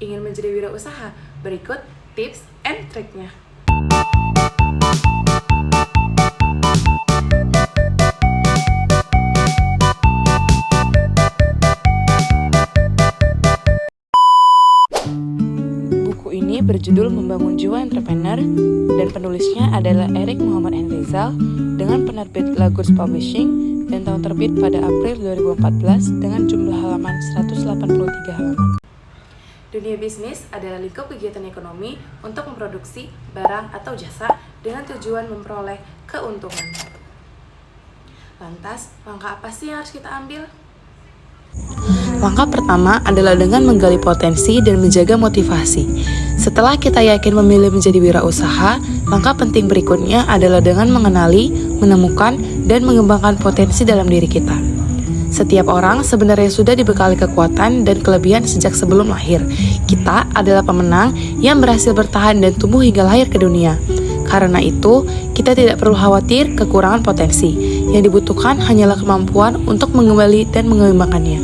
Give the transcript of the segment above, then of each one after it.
Ingin menjadi wirausaha? Berikut tips and triknya. Buku ini berjudul Membangun Jiwa Entrepreneur dan penulisnya adalah Erik Muhammad Henrizal dengan penerbit Lagos Publishing dan tahun terbit pada April 2014 dengan jumlah halaman 183 halaman. Dunia bisnis adalah lingkup kegiatan ekonomi untuk memproduksi barang atau jasa dengan tujuan memperoleh keuntungan. Lantas, langkah apa sih yang harus kita ambil? Langkah pertama adalah dengan menggali potensi dan menjaga motivasi. Setelah kita yakin memilih menjadi wirausaha, langkah penting berikutnya adalah dengan mengenali, menemukan, dan mengembangkan potensi dalam diri kita. Setiap orang sebenarnya sudah dibekali kekuatan dan kelebihan sejak sebelum lahir. Kita adalah pemenang yang berhasil bertahan dan tumbuh hingga lahir ke dunia. Karena itu, kita tidak perlu khawatir kekurangan potensi. Yang dibutuhkan hanyalah kemampuan untuk mengembali dan mengembangkannya.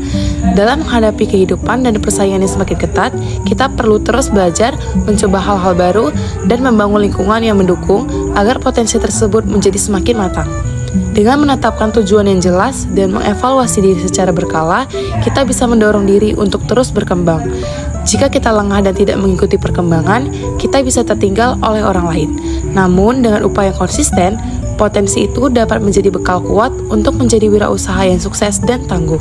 Dalam menghadapi kehidupan dan persaingan yang semakin ketat, kita perlu terus belajar, mencoba hal-hal baru, dan membangun lingkungan yang mendukung agar potensi tersebut menjadi semakin matang. Dengan menetapkan tujuan yang jelas dan mengevaluasi diri secara berkala, kita bisa mendorong diri untuk terus berkembang. Jika kita lengah dan tidak mengikuti perkembangan, kita bisa tertinggal oleh orang lain. Namun, dengan upaya konsisten, potensi itu dapat menjadi bekal kuat untuk menjadi wirausaha yang sukses dan tangguh.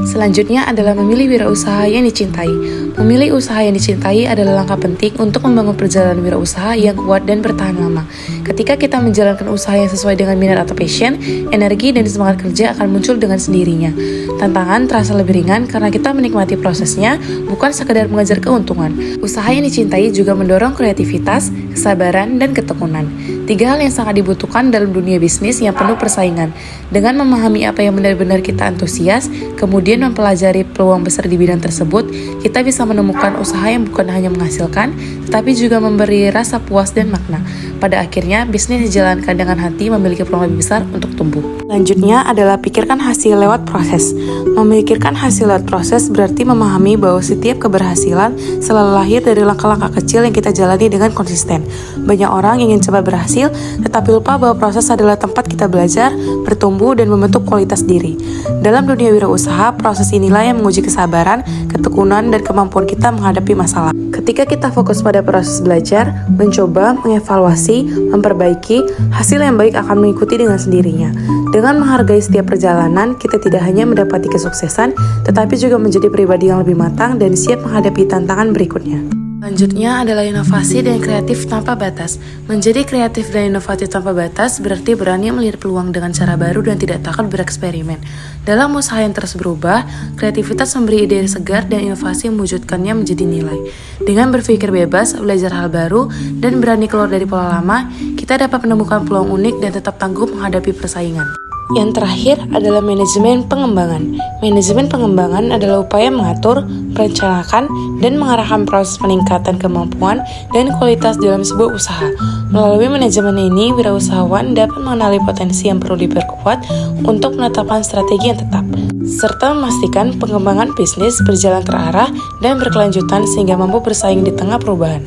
Selanjutnya adalah memilih wirausaha yang dicintai. Memilih usaha yang dicintai adalah langkah penting untuk membangun perjalanan wirausaha yang kuat dan bertahan lama. Ketika kita menjalankan usaha yang sesuai dengan minat atau passion, energi dan semangat kerja akan muncul dengan sendirinya. Tantangan terasa lebih ringan karena kita menikmati prosesnya, bukan sekedar mengejar keuntungan. Usaha yang dicintai juga mendorong kreativitas, kesabaran, dan ketekunan. 3 hal yang sangat dibutuhkan dalam dunia bisnis yang penuh persaingan. Dengan memahami apa yang benar-benar kita antusias, kemudian mempelajari peluang besar di bidang tersebut, kita bisa menemukan usaha yang bukan hanya menghasilkan, tetapi juga memberi rasa puas dan makna. Pada akhirnya, bisnis dijalankan dengan hati memiliki peluang lebih besar untuk tumbuh. Selanjutnya adalah pikirkan hasil lewat proses. Memikirkan hasil lewat proses berarti memahami bahwa setiap keberhasilan selalu lahir dari langkah-langkah kecil yang kita jalani dengan konsisten. Banyak orang ingin cepat berhasil, tetapi lupa bahwa proses adalah tempat kita belajar, bertumbuh, dan membentuk kualitas diri. Dalam dunia wirausaha, proses inilah yang menguji kesabaran, ketekunan, dan kemampuan kita menghadapi masalah. Ketika kita fokus pada proses belajar, mencoba, mengevaluasi, memperbaiki, hasil yang baik akan mengikuti dengan sendirinya. Dengan menghargai setiap perjalanan, kita tidak hanya mendapati kesuksesan, tetapi juga menjadi pribadi yang lebih matang dan siap menghadapi tantangan berikutnya. Selanjutnya adalah inovasi dan kreatif tanpa batas. Menjadi kreatif dan inovatif tanpa batas berarti berani melihat peluang dengan cara baru dan tidak takut bereksperimen. Dalam usaha yang terus berubah, kreativitas memberi ide segar dan inovasi mewujudkannya menjadi nilai. Dengan berpikir bebas, belajar hal baru, dan berani keluar dari pola lama, kita dapat menemukan peluang unik dan tetap tangguh menghadapi persaingan. Yang terakhir adalah manajemen pengembangan. Manajemen pengembangan adalah upaya mengatur, merencanakan, dan mengarahkan proses peningkatan kemampuan dan kualitas dalam sebuah usaha. Melalui manajemen ini, wirausahawan dapat mengenali potensi yang perlu diperkuat untuk menetapkan strategi yang tetap, serta memastikan pengembangan bisnis berjalan terarah dan berkelanjutan sehingga mampu bersaing di tengah perubahan.